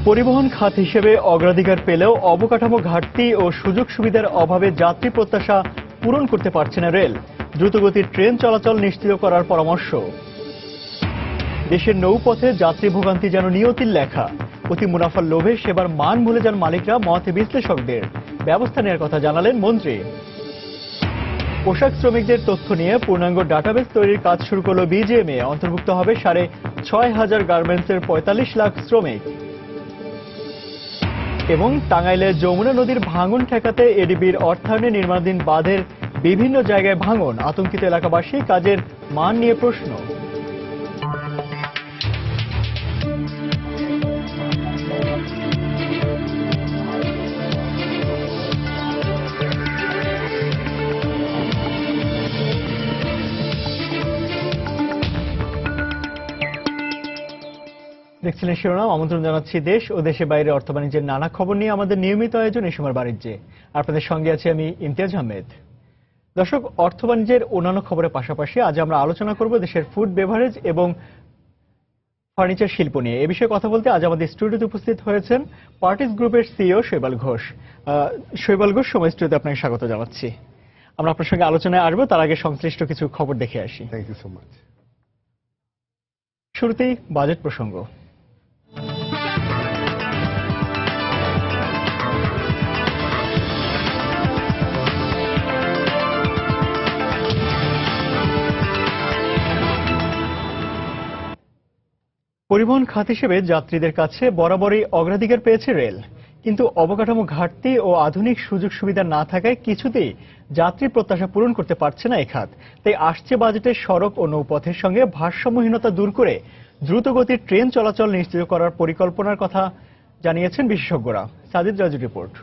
পরিবহন খাত হিসেবে অগ্রাধিকার পেলেও অবকাঠামো ঘাটতি ও সুযোগ সুবিধার অভাবে যাত্রী প্রত্যাশা পূরণ করতে পারছে না রেল। দ্রুতগতির ট্রেন চলাচল নিশ্চিত করার পরামর্শ। দেশের নৌপথে যাত্রী ভোগান্তি যেন নিয়তির লেখা। অতি মুনাফার লোভে সেবার মান ভুলে যান মালিকরা, মত বিশ্লেষকদের। ব্যবস্থা নেওয়ার কথা জানালেন মন্ত্রী। পোশাক শ্রমিকদের তথ্য নিয়ে পূর্ণাঙ্গ ডাটাবেস তৈরির কাজ শুরু করল বিজিএমএ। অন্তর্ভুক্ত হবে 6,500 গার্মেন্টসের 45 লাখ শ্রমিক। এবং টাঙ্গাইলে যমুনা নদীর ভাঙন ঠেকাতে এডিবির অর্থায়নে নির্মাণাধীন বাঁধের বিভিন্ন জায়গায় ভাঙন। আতঙ্কিত এলাকাবাসী, কাজের মান নিয়ে প্রশ্ন। দেখছিলেন শিরোনাম। আমন্ত্রণ জানাচ্ছি দেশ ও দেশের বাইরে অর্থ বাণিজ্যের নানা খবর নিয়ে আমাদের নিয়মিত আয়োজন এই সময় বাণিজ্যে। আপনাদের সঙ্গে আছি আমি ইমতিয়াজ আহমেদ। দর্শক, অর্থ বাণিজ্যের অন্যান্য খবরের পাশাপাশি আজ আমরা আলোচনা করব দেশের ফুড, বেভারেজ এবং ফার্নিচার শিল্প নিয়ে। এ বিষয়ে কথা বলতে আজ আমাদের স্টুডিওতে উপস্থিত হয়েছেন পার্টিস গ্রুপের সিইও শৈবাল ঘোষ। শৈবাল ঘোষ, সময় স্টুডিওতে আপনাকে স্বাগত জানাচ্ছি। আমরা আপনার সঙ্গে আলোচনায় আসবো, তার আগে সংশ্লিষ্ট কিছু খবর দেখে আসি। Thank you so much. শুরুতেই বাজেট প্রসঙ্গ। পরিবহন খাত হিসেবে যাত্রীদের কাছে বরাবরই অগ্রাধিকার পেয়েছে রেল, কিন্তু অবকাঠামো ঘাটতি ও আধুনিক সুযোগ সুবিধা না থাকায় কিছুতেই যাত্রী প্রত্যাশা পূরণ করতে পারছে না এই খাত। তাই আসছে বাজেটে সড়ক ও নৌপথের সঙ্গে ভারসাম্যহীনতা দূর করে দ্রুতগতির ট্রেন চলাচল নিশ্চিত করার পরিকল্পনার কথা জানিয়েছেন বিশেষজ্ঞরা। সাজিদ রাজুর রিপোর্ট।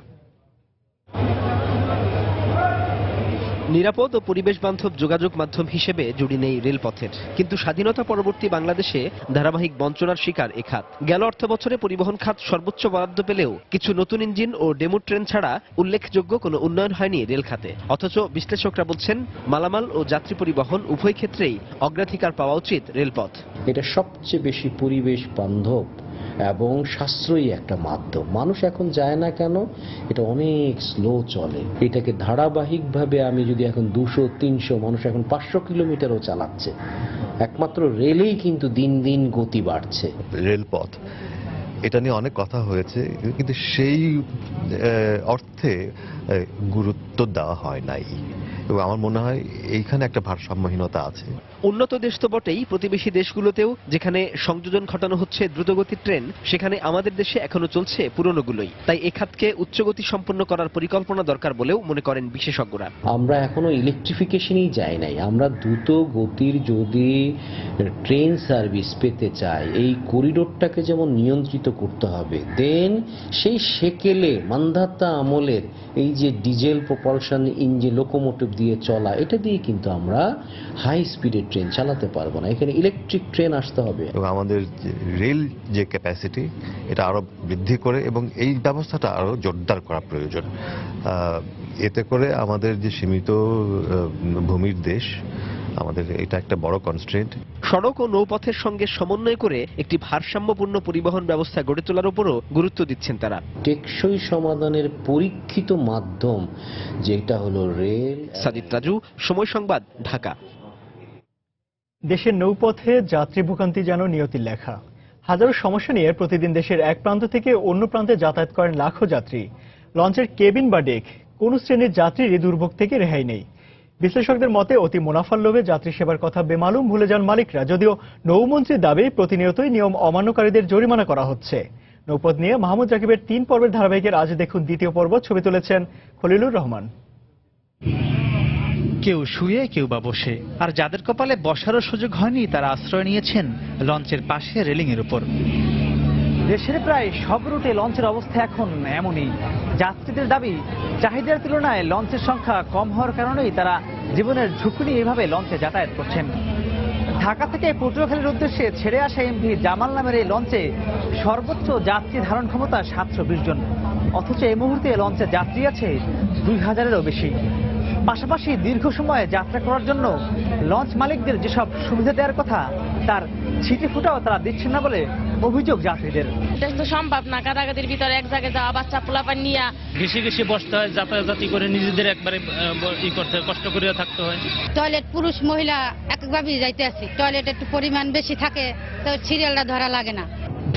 নিরাপদ ও পরিবেশ বান্ধব যোগাযোগ মাধ্যম হিসেবে জুড়ি নেই রেলপথের, কিন্তু স্বাধীনতা পরবর্তী বাংলাদেশে ধারাবাহিক বঞ্চনার শিকার এ খাত। গেল অর্থ বছরে পরিবহন খাত সর্বোচ্চ বরাদ্দ পেলেও কিছু নতুন ইঞ্জিন ও ডেমো ট্রেন ছাড়া উল্লেখযোগ্য কোনো উন্নয়ন হয়নি রেল খাতে। অথচ বিশ্লেষকরা বলছেন, মালামাল ও যাত্রী পরিবহন উভয় ক্ষেত্রেই অগ্রাধিকার পাওয়া উচিত রেলপথ। এটা সবচেয়ে বেশি পরিবেশ বান্ধব এবং সাশ্রয়ী একটা মাধ্যম। মানুষ এখন যায় না কেন? এটা অনেক স্লো চলে। এটাকে ধারাবাহিকভাবে আমি যদি এখন 200-300, মানুষ এখন 500 কিলোমিটারও চালাচ্ছে। একমাত্র রেলেই কিন্তু দিন দিন গতি বাড়ছে। রেলপথ এটা নিয়ে অনেক কথা হয়েছে, কিন্তু সেই অর্থে গুরুত্ব দেওয়া হয় নাই, এবং আমার মনে হয় এইখানে একটা ভারসাম্যহীনতা আছে। উন্নত দেশ তো বটেই, প্রতিবেশী দেশগুলোতেও যেখানে সংযোজন ঘটানো হচ্ছে দ্রুতগতির ট্রেন, সেখানে আমাদের দেশে এখনো চলছে পুরনোগুলোই। তাই এ খাতকে উচ্চগতি সম্পন্ন করার পরিকল্পনা দরকার বলেও মনে করেন বিশেষজ্ঞরা। আমরা এখনো ইলেকট্রিফিকেশনই যাই নাই। আমরা দ্রুত গতির যদি ট্রেন সার্ভিস পেতে চাই, এই করিডোরটাকে যেমন নিয়ন্ত্রিত করতে হবে, দেন সেই সেকেলে মান্ধাতা আমলের এই যে ডিজেল প্রপালশন ইঞ্জিন, লোকোমোটিভ দিয়ে চলা, এটা দিয়ে কিন্তু আমরা হাই স্পিডের ট্রেন চালাতে পারবো না। এখানে ইলেকট্রিক ট্রেন আসতে হবে। এবং আমাদের রেল যে ক্যাপাসিটি, এটা আরো বৃদ্ধি করে এবং এই ব্যবস্থাটা আরো জোরদার করা প্রয়োজন। এতে করে আমাদের যে সীমিত ভূমির দেশ, আমাদের এটা একটা বড় কনস্ট্রেন্ট। সড়ক ও নৌপথের সঙ্গে সমন্বয় করে একটি ভারসাম্যপূর্ণ পরিবহন ব্যবস্থা গড়ে তোলার উপরও গুরুত্ব দিচ্ছেন তারা। টেকসই সমাধানের পরীক্ষিত মাধ্যম যেটা হলো রেল। সাজিদ রাজু, সময় সংবাদ, ঢাকা। দেশের নৌপথে যাত্রী ভোগান্তি যেন নিয়তির লেখা। হাজারো সমস্যা নিয়ে প্রতিদিন দেশের এক প্রান্ত থেকে অন্য প্রান্তে যাতায়াত করেন লাখো যাত্রী। লঞ্চের কেবিন বা ডেক, কোন শ্রেণীর যাত্রীর দুর্ভোগ থেকে রেহাই নেই। বিশ্লেষকদের মতে অতি মুনাফার লোভে যাত্রী সেবার কথা বেমালুম ভুলে যান মালিকরা। যদিও নৌমন্ত্রীর দাবি প্রতিনিয়তই নিয়ম অমান্যকারীদের জরিমানা করা হচ্ছে। নৌপথ নিয়ে মাহমুদ রাকিবের 3 পর্বের ধারাবাহিকের আজ দেখুন দ্বিতীয় পর্ব। ছবি তুলেছেন খলিলুর রহমান। কেউ শুয়ে, কেউ বা বসে, আর যাদের কপালে বসারও সুযোগ হয়নি তারা আশ্রয় নিয়েছেন লঞ্চের পাশে রেলিংয়ের উপর। দেশের প্রায় সব রুটে লঞ্চের অবস্থা এখন এমনই। যাত্রীদের দাবি, চাহিদার তুলনায় লঞ্চের সংখ্যা কম হওয়ার কারণেই তারা জীবনের ঝুঁকি নিয়ে এইভাবে লঞ্চে যাতায়াত করছেন। ঢাকা থেকে পটুয়াখালীর উদ্দেশ্যে ছেড়ে আসা এমভি জামাল নামের এই লঞ্চে সর্বোচ্চ যাত্রী ধারণ ক্ষমতা 720 জন। অথচ এই মুহূর্তে লঞ্চে যাত্রী আছে 2000-এরও বেশি। পাশাপাশি দীর্ঘ সময়ে যাত্রা করার জন্য লঞ্চ মালিকদের যেসব সুবিধা দেওয়ার কথা তার ছিটে ফুটাও তারা দিচ্ছেন না বলে অভিযোগ যাত্রীদের। এটা তো সম্ভব না, গাদাগাদির ভিতরে এক জায়গায় যাওয়া, বাচ্চা পোলাপান নিয়ে ঘেসে ঘেসে বসতে হয়, যাতায়াতি করে নিজেদের একবারে করতে কষ্ট করে থাকতে হয়। টয়লেট পুরুষ মহিলা একভাবে যাইতে আসি, টয়লেট একটু পরিমাণ বেশি থাকে তো সিরিয়ালটা ধরা লাগে না।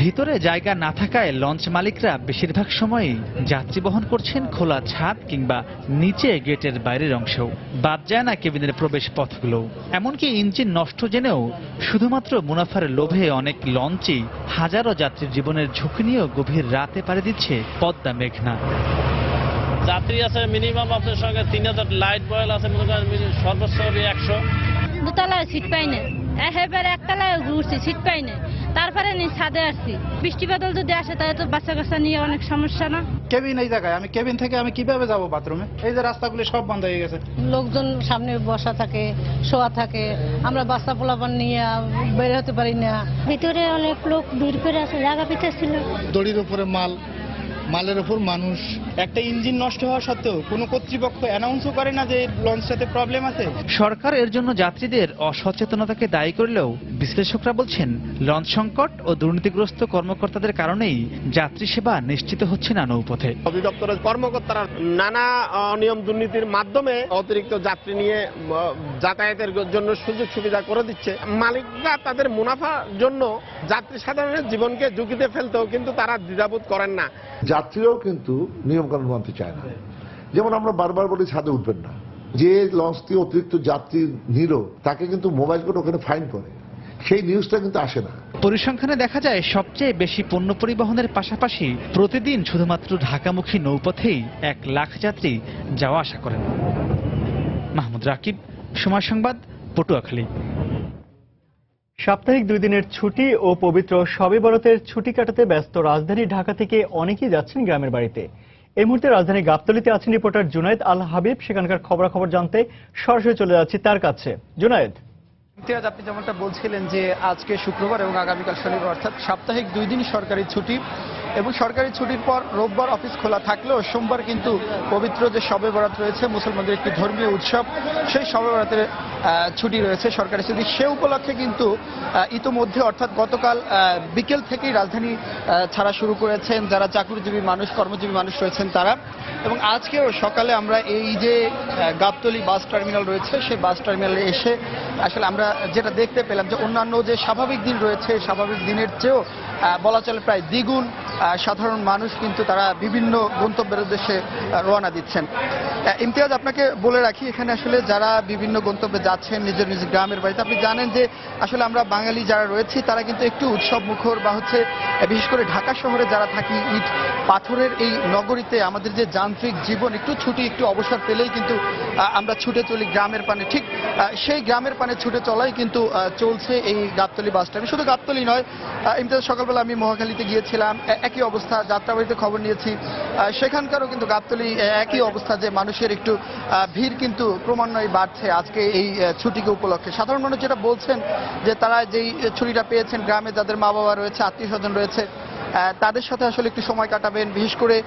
ভিতরে জায়গা না থাকায় লঞ্চ মালিকরা বেশিরভাগ সময়ই যাত্রী বহন করছেন খোলা ছাদ কিংবা নিচে গেটের বাইরের অংশেও। বাদ যায় না কেবিনের প্রবেশ পথগুলো। এমনকি ইঞ্জিন নষ্ট জেনেও শুধুমাত্র মুনাফার লোভে অনেক লঞ্চই হাজারো যাত্রীর জীবনের ঝুঁকি নিয়েও গভীর রাতে পাড়ি দিচ্ছে পদ্মা মেঘনা। যাত্রী আছে মিনিমাম আপনার সঙ্গে 3000, লাইট বয়েল আছে মনে করেন সর্বোচ্চ 100। দোতলায় সিট পাই না, একেবারে একতলায় ঘুরছি, সিট পাই না, তারপরে ছাদে আসছি। বৃষ্টি বাদল যদি আসে তাহলে তো বাচ্চা কাচ্চা নিয়ে অনেক সমস্যা না। কেবিন এই জায়গায়, আমি কেবিন থেকে আমি কিভাবে যাব বাথরুমে? এই যে রাস্তাগুলি সব বন্ধ হয়ে গেছে। লোকজন সামনে বসা থাকে, শোয়া থাকে, আমরা বাচ্চা পোলাপান নিয়ে বের হতে পারি না। ভিতরে অনেক লোক ভিড় করে আছে, জায়গা পিছাচ্ছিল। দড়ির উপরে মাল, মালের উপর মানুষ। একটা ইঞ্জিন নষ্ট হওয়া সত্ত্বেও কোনো কর্তৃপক্ষ অ্যানাউন্সও করে না যে লঞ্চটাতে প্রবলেম আছে। সরকার এর জন্য যাত্রীদের অসচেতনতাকে দায়ী করলেও বিশ্লেষকরা বলছেন লঞ্চ সংকট ও দুর্নীতিগ্রস্ত কর্মকর্তাদের কারণেই যাত্রী সেবা নিশ্চিত হচ্ছে না নৌপথে। অধিদপ্তরের কর্মকর্তারা নানা অনিয়ম দুর্নীতির মাধ্যমে অতিরিক্ত যাত্রী নিয়ে যাতায়াতের জন্য সুযোগ সুবিধা করে দিচ্ছে। মালিকরা তাদের মুনাফার জন্য যাত্রী সাধারণের জীবনকে ঝুঁকিতে ফেলতেও কিন্তু তারা দ্বিধাবোধ করেন না। যাত্রীরাও কিন্তু নিয়মকানুন মানতে চায় না। যেমন আমরা বারবার বলি ছাদে উঠবেন না। যে লঞ্চটি অতিরিক্ত যাত্রী নিল তাকে কিন্তু মোবাইল করে ওখানে ফাইন করে, সেই নিউজটা কিন্তু আসে না। পরিসংখ্যানে দেখা যায় সবচেয়ে বেশি পণ্য পরিবহনের পাশাপাশি প্রতিদিন শুধুমাত্র ঢাকামুখী নৌপথেই 1 লাখ যাত্রী যাওয়া আসা করেন। মাহমুদ রাকিব, সময় সংবাদ, পটুয়াখালী। সাপ্তাহিক 2 দিনের ছুটি ও পবিত্র শবে বরাতের ছুটি কাটাতে ব্যস্ত রাজধানী ঢাকা থেকে অনেকেই যাচ্ছেন গ্রামের বাড়িতে। এই মুহূর্তে রাজধানী গাবতলীতে আছেন রিপোর্টার জুনায়েদ আল হাবিব। সেখানকার খবরাখবর জানতে সরাসরি চলে যাচ্ছি তার কাছে। জুনায়েদ, ইমতিয়াজ, আপনি যেমনটা বলছিলেন যে আজকে শুক্রবার এবং আগামীকাল শনিবার অর্থাৎ সাপ্তাহিক 2 দিন সরকারি ছুটি, এবং সরকারি ছুটির পর রোববার অফিস খোলা থাকলেও সোমবার কিন্তু পবিত্র যে শবে বরাত রয়েছে, মুসলমানদের একটি ধর্মীয় উৎসব, সেই শবে বরাতের ছুটি রয়েছে, সরকারি ছুটি। সে উপলক্ষে কিন্তু ইতোমধ্যে অর্থাৎ গতকাল বিকেল থেকেই রাজধানী ছাড়া শুরু করেছেন যারা চাকরিজীবী মানুষ, কর্মজীবী মানুষ রয়েছেন তারা। এবং আজকেও সকালে আমরা এই যে গাবতলী বাস টার্মিনাল রয়েছে সেই বাস টার্মিনালে এসে আসলে আমরা যেটা দেখতে পেলাম যে অন্যান্য যে স্বাভাবিক দিন রয়েছে স্বাভাবিক দিনের চেয়েও বলা চলে প্রায় দ্বিগুণ সাধারণ মানুষ কিন্তু তারা বিভিন্ন গন্তব্যের উদ্দেশ্যে রওনা দিচ্ছেন। ইমতিয়াজ, আপনাকে বলে রাখি এখানে আসলে যারা বিভিন্ন গন্তব্যে যাচ্ছেন নিজ নিজ গ্রামের বাড়িতে, আপনি জানেন যে আসলে আমরা বাঙালি যারা রয়েছি তারা কিন্তু একটু উৎসব মুখর বা বিশেষ করে ঢাকা শহরে যারা থাকি, ইট পাথরের এই নগরীতে আমাদের যে যান্ত্রিক জীবন, একটু ছুটি একটু অবসর পেলেই কিন্তু আমরা ছুটে চলি গ্রামের পানে। ঠিক সেই গ্রামের পানে ছুটে চলাই কিন্তু চলছে এই গাবতলী বাস টার্মিনাল। শুধু গাবতলী নয়, ইমতিয়াজ সকালবেলা আমি মহাখালীতে গিয়েছিলাম, একই অবস্থা। যাত্রাবাড়িতে খবর নিয়েছি, সেখানকারও কিন্তু গাবতলী একই অবস্থা, যে মানুষের একটু ভিড় কিন্তু ক্রমান্বয়ে বাড়ছে আজকে এই ছুটিকে উপলক্ষে। সাধারণ মানুষ যেটা বলছেন যে তারা যেই ছুটিটা পেয়েছেন গ্রামে যাদের মা বাবা রয়েছে, আত্মীয় স্বজন রয়েছে, তাদের সাথে আসলে একটু সময় কাটাবেন। বিশেষ করে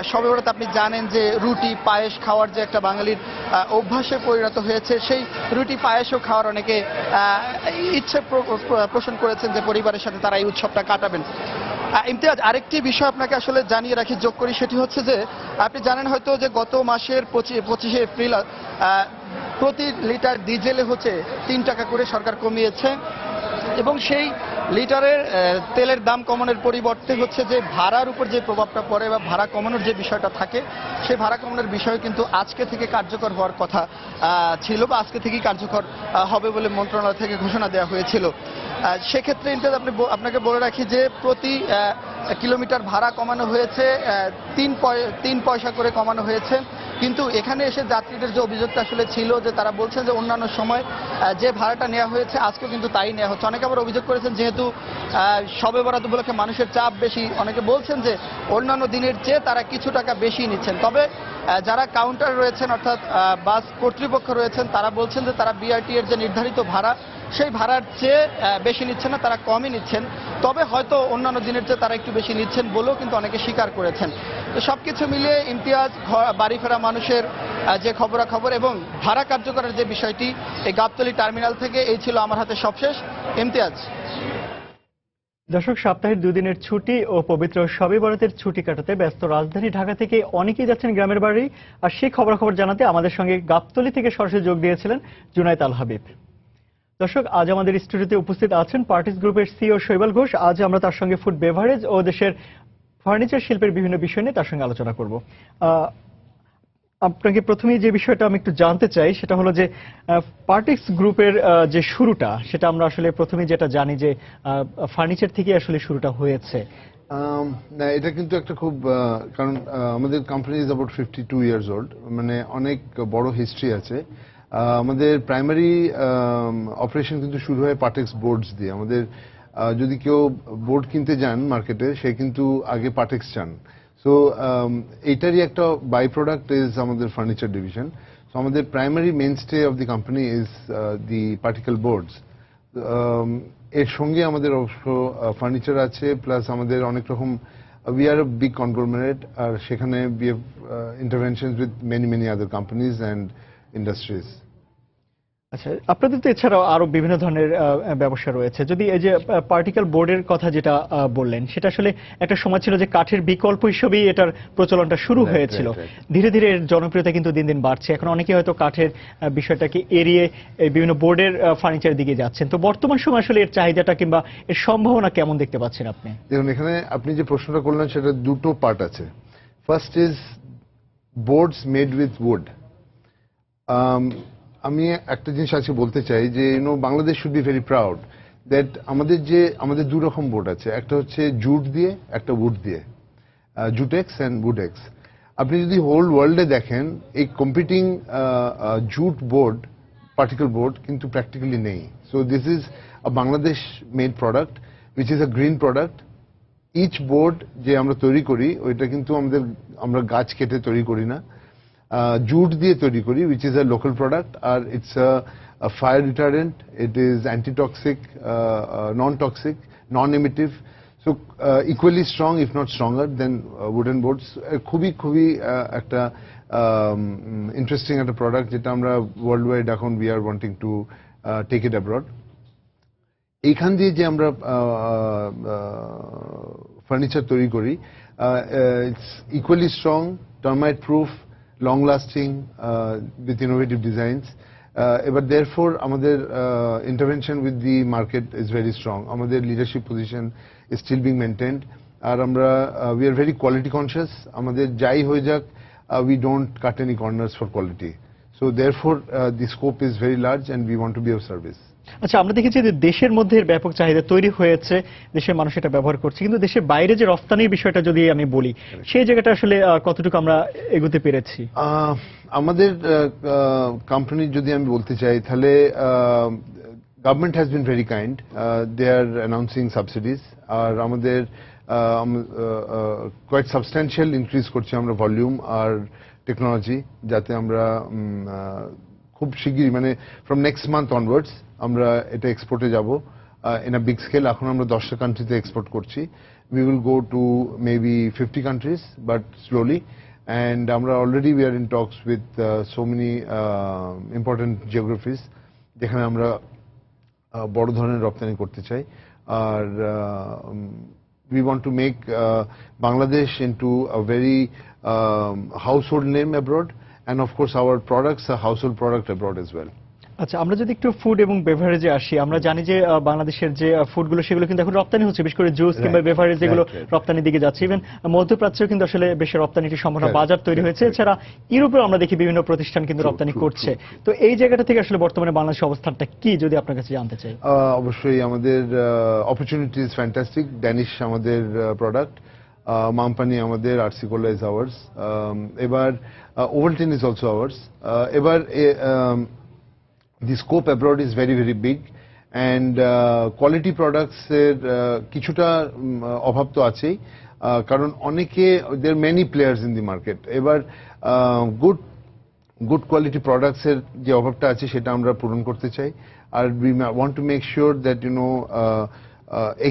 শবে বরাত আপনি জানেন যে রুটি পায়েস খাওয়ার যে একটা বাঙালির অভ্যাসে পরিণত হয়েছে, সেই রুটি পায়েসও খাওয়ার অনেকে ইচ্ছে পোষণ করেছেন যে পরিবারের সাথে তারা এই উৎসবটা কাটাবেন। ইমতিয়াজ, আরেকটি বিষয় আপনাকে আসলে জানিয়ে রাখি, যোগ করি, সেটি হচ্ছে যে আপনি জানেন হয়তো যে গত মাসের 25শে এপ্রিল প্রতি লিটার ডিজেলে 3 টাকা করে সরকার কমিয়েছে, এবং সেই লিটারের তেলের দাম কমানোর পরিবর্তে যে ভাড়ার উপর যে প্রভাবটা পড়ে বা ভাড়া কমানোর যে বিষয়টা থাকে, সেই ভাড়া কমানোর বিষয় কিন্তু আজকে থেকে কার্যকর হওয়ার কথা ছিল বা আজকে থেকেই কার্যকর হবে বলে মন্ত্রণালয় থেকে ঘোষণা দেওয়া হয়েছিল। সেক্ষেত্রে আপনাকে বলে রাখি যে প্রতি কিলোমিটার ভাড়া কমানো হয়েছে 3 পয়সা করে কমানো হয়েছে। কিন্তু এখানে এসে যাত্রীদের যে অভিযোগটা আসলে ছিল যে তারা বলছেন যে অন্যান্য সময় যে ভাড়াটা নেওয়া হয়েছে আজকেও কিন্তু তাই নেওয়া হচ্ছে। অনেকে আবার অভিযোগ করেছেন যেহেতু শবে বরাত উপলক্ষে মানুষের চাপ বেশি, অনেকে বলছেন যে অন্যান্য দিনের চেয়ে তারা কিছু টাকা বেশি নিচ্ছেন। তবে যারা কাউন্টার রয়েছেন অর্থাৎ বাস কর্তৃপক্ষ রয়েছেন তারা বলছেন যে তারা বিআরটি এর যে নির্ধারিত ভাড়া সেই ভাড়ার চেয়ে বেশি নিচ্ছেন না, তারা কমই নিচ্ছেন। তবে হয়তো অন্যান্য দিনের চেয়ে তারা একটু বেশি নিচ্ছেন বলেও কিন্তু অনেকে স্বীকার করেছেন। তো সবকিছু মিলিয়ে ইমতিয়াজ বাড়ি ফেরা মানুষের যে খবরাখবর এবং ভাড়া কার্যকরের যে বিষয়টি এই গাবতলী টার্মিনাল থেকে এই ছিল আমার হাতে সবশেষ। ইমতিয়াজ। দর্শক, সপ্তাহের 2 দিনের ছুটি ও পবিত্র শবে বরাতের ছুটি কাটাতে ব্যস্ত রাজধানী ঢাকা থেকে অনেকেই যাচ্ছেন গ্রামের বাড়ি। আর সেই খবরাখবর জানাতে আমাদের সঙ্গে গাবতলী থেকে সরাসরি যোগ দিয়েছিলেন জুনায়েদ আল হাবিব। দর্শক, আজ আমাদের স্টুডিওতে উপস্থিত আছেন পার্টিস গ্রুপের সিইও শৈবাল ঘোষ। আজ আমরা তার সঙ্গে ফুড বেভারেজ ও দেশের ফার্নিচার শিল্পের বিভিন্ন বিষয় নিয়ে তার সঙ্গে আলোচনা করব। আপনাকে প্রথমেই যে বিষয়টা আমি একটু জানতে চাই সেটা হলো যে পার্টিস গ্রুপের যে শুরুটা, সেটা আমরা আসলে প্রথমেই যেটা জানি যে ফার্নিচার থেকে আসলে শুরুটা হয়েছে। না, এটা কিন্তু একটা খুব কারণ আমাদের company is about 52 years old, মানে অনেক বড় হিস্ট্রি আছে। আমাদের প্রাইমারি অপারেশন কিন্তু শুরু হয় পার্টেক্স বোর্ডস দিয়ে। আমাদের যদি কেউ বোর্ড কিনতে যান মার্কেটে, সে কিন্তু আগে পার্টেক্স চান। সো এইটারই একটা বাই প্রোডাক্ট ইজ আমাদের ফার্নিচার ডিভিশন। সো আমাদের primary mainstay of the company is the particle boards. এর সঙ্গে আমাদের অবশ্য ফার্নিচার আছে, প্লাস আমাদের অনেক রকম, we are a big conglomerate, আর সেখানে we have interventions with many other companies and industries. আচ্ছা, আপনাদের তো এছাড়াও আরো বিভিন্ন ধরনের ব্যবসা রয়েছে। যদি এই যে পার্টিকেল বোর্ডের কথা যেটা বললেন, সেটা আসলে একটা সময় ছিল যে কাঠের বিকল্প হিসেবেই এটার প্রচলনটা শুরু হয়েছিল। ধীরে ধীরে এর জনপ্রিয়তা কিন্তু দিন দিন বাড়ছে। এখন অনেকে হয়তো কাঠের বিষয়টাকে এড়িয়ে বিভিন্ন বোর্ডের ফার্নিচারের দিকে যাচ্ছেন। তো বর্তমান সময় আসলে এর চাহিদাটা কিংবা এর সম্ভাবনা কেমন দেখতে পাচ্ছেন আপনি? দেখুন, এখানে আপনি যে প্রশ্নটা করলেন সেটা দুটো পার্ট আছে। First is boards made with wood. আমি একটা জিনিস আজকে বলতে চাই যে Bangladesh should be very proud that আমাদের 2 রকম বোর্ড আছে। একটা হচ্ছে জুট দিয়ে, একটা উড দিয়ে, জুটেক্স অ্যান্ড উডেক্স। আপনি যদি হোল ওয়ার্ল্ডে দেখেন, এই competing jute board, particle board কিন্তু প্র্যাকটিক্যালি নেই। So this is a Bangladesh made product which is a green product. Each board যে আমরা তৈরি করি, ওইটা কিন্তু আমরা গাছ কেটে তৈরি করি না, জুট দিয়ে তৈরি করি, which is a local product. আর it's a fire retardant, it is antitoxic, non toxic, non emissive, so equally strong if not stronger than wooden boards. খুবই একটা ইন্টারেস্টিং একটা প্রোডাক্ট, যেটা আমরা ওয়ার্ল্ড ওয়াইড এখন we are wanting to take it abroad. এইখান দিয়ে যে আমরা ফার্নিচার তৈরি করি, it's equally strong, termite proof, long lasting, with innovative designs. But therefore আমাদের intervention with the market is very strong. আমাদের leadership position is still being maintained. আর আমরা we are very quality conscious. আমাদের যাই হয়ে যাক, we don't cut any corners for quality. So therefore the scope is very large and we want to be of service. আচ্ছা, আমরা দেখেছি যে দেশের মধ্যে ব্যাপক চাহিদা তৈরি হয়েছে, দেশের মানুষ এটা ব্যবহার করছে, কিন্তু দেশের বাইরে যে রফতানির বিষয়টা যদি আমি বলি, সেই জায়গাটা আসলে কতটুকু আমরা এগোতে পেরেছি? আমাদের কোম্পানির যদি আমি বলতে চাই, তাহলে government has been very kind, they are announcing subsidies. আর আমাদের কোয়াইট সাবস্ট্যান্সিয়াল ইনক্রিজ করছে আমরা ভলিউম আর টেকনোলজি, যাতে আমরা খুব শিগগিরই, মানে ফ্রম নেক্সট মান্থ অনওয়ার্ডস আমরা এটা এক্সপোর্টে যাব ইন আ বিগ স্কেল। এখন আমরা 10টা কান্ট্রিতে এক্সপোর্ট করছি। We will go to maybe 50 countries, but slowly. And আমরা already we are in talks with so many important geographies, যেখানে আমরা বড় ধরনের রপ্তানি করতে চাই। আর we want to make Bangladesh into a very household name abroad, and of course our products are household product abroad as well. আচ্ছা, আমরা যদি একটু ফুড এবং বেভারেজে আসি, আমরা জানি যে বাংলাদেশের যে ফুডগুলো সেগুলো কিন্তু এখন রপ্তানি হচ্ছে, বিশেষ করে জুস কিংবা বেভারেজ যেগুলো রপ্তানির দিকে যাচ্ছে। ইভেন মধ্যপ্রাচ্যেও কিন্তু আসলে বেশি রপ্তানির সম্ভাবনা, বাজার তৈরি হয়েছে। এছাড়া ইউরোপেও আমরা দেখি বিভিন্ন প্রতিষ্ঠান কিন্তু রপ্তানি করছে। তো এই জায়গাটা থেকে আসলে বর্তমানে বাংলাদেশের অবস্থানটা কি, যদি আপনার কাছে জানতে চাই? অবশ্যই আমাদের অপরচুনিটি ইজ ফ্যান্টাস্টিক। ড্যানিশ আমাদের প্রোডাক্ট, মামপানি আমাদের, আরসি কোলা ইজ আওয়ার্স, এবার ওভালটিন ইজ অলসো আওয়ার্স। এবার the scope abroad is very big, and quality products এর কিছুটা অভাব তো আছেই, কারণ অনেকে, there are many players in the market. এবার good quality products এর যে অভাবটা আছে সেটা আমরা পূরণ করতে চাই। আর we want to make sure that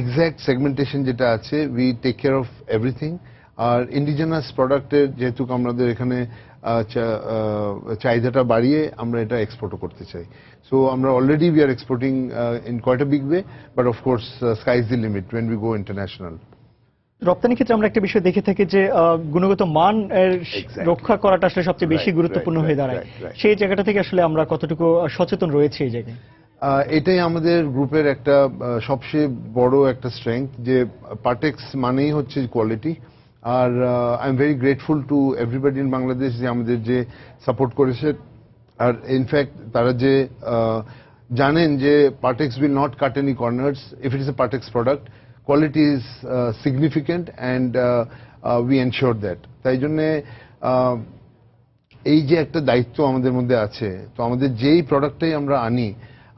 exact segmentation যেটা আছে, we take care of everything. আর ইন্ডিজিনাস প্রোডাক্টের যেহেতু আমাদের এখানে চাহিদাটা বাড়িয়ে আমরা এটা এক্সপোর্টও করতে চাই। সো আমরা already we are exporting in quite a big way, but of course sky is the limit when we go international. রপ্তানি ক্ষেত্রে আমরা একটা বিষয় দেখে থাকি যে গুণগত মান রক্ষা করাটা আসলে সবচেয়ে বেশি গুরুত্বপূর্ণ হয়ে দাঁড়ায়। সেই জায়গাটা থেকে আসলে আমরা কতটুকু সচেতন রয়েছে এই জায়গায়? এটাই আমাদের গ্রুপের একটা সবচেয়ে বড় একটা স্ট্রেংথ, যে পার্টেক্স মানেই হচ্ছে কোয়ালিটি। আর I am very grateful to everybody in Bangladesh যে আমাদের যে সাপোর্ট করেছে। আর ইনফ্যাক্ট তারা যে জানেন যে Partex will not cut any corners if it is a Partex product, quality is significant and we ensure that. তাই জন্যে এই যে একটা দায়িত্ব আমাদের মধ্যে আছে, তো আমাদের যেই প্রোডাক্টটাই আমরা আনি,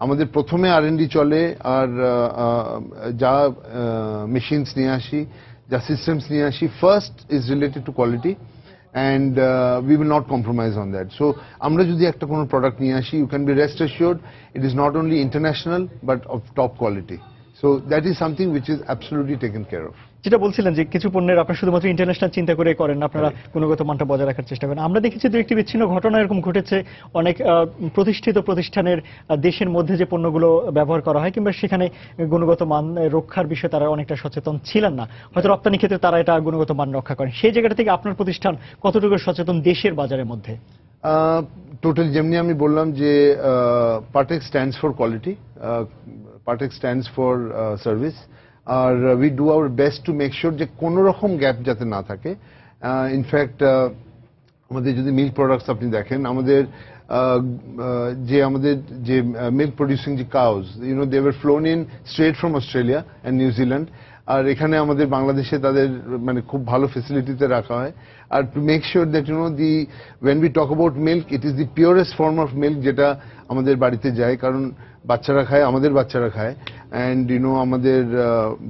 আমাদের প্রথমে R&D চলে, আর যা মেশিনস নিয়ে আসি, যা সিস্টেমস নিয়ে আসি, first is related to quality and we will not compromise on that. So আমরা যদি একটা কোনো প্রোডাক্ট নিয়ে আসি, you can be rest assured it is not only international but of top quality. So that is something which is absolutely taken care of. যেটা বলছিলেন যে কিছু পণ্যের আপনারা শুধুমাত্র ইন্টারন্যাশনাল চিন্তা করে করেন, আপনারা গুণগত মানটা বজায় রাখার চেষ্টা করেন। আমরা দেখেছি দু একটি বিচ্ছিন্ন ঘটনা এরকম ঘটেছে, অনেক প্রতিষ্ঠিত প্রতিষ্ঠানের দেশের মধ্যে যে পণ্যগুলো ব্যবহার করা হয় কিংবা সেখানে গুণগত মান রক্ষার বিষয়ে তারা অনেকটা সচেতন ছিলেন না, হয়তো রপ্তানি ক্ষেত্রে তারা এটা গুণগত মান রক্ষা করেন। সেই জায়গাটা থেকে আপনার প্রতিষ্ঠান কতটুকু সচেতন দেশের বাজারের মধ্যে? টোটাল যেমনি আমি বললাম যে Partex stands for quality, Partex stands for service, আর we do our best to make sure যে কোনো রকম গ্যাপ যাতে না থাকে। ইনফ্যাক্ট আমাদের যদি মিল্ক প্রোডাক্টস আপনি দেখেন, আমাদের যে মিল্ক প্রডিউসিং যে cows, they were flown in straight from Australia and New Zealand, আর এখানে আমাদের বাংলাদেশে তাদের মানে খুব ভালো ফেসিলিটিতে রাখা হয়। আর to make sure that when we talk about milk, it is the purest form of milk যেটা আমাদের বাড়িতে যায়, কারণ বাচ্চারা খায়, আমাদের বাচ্চারা খায়, and আমাদের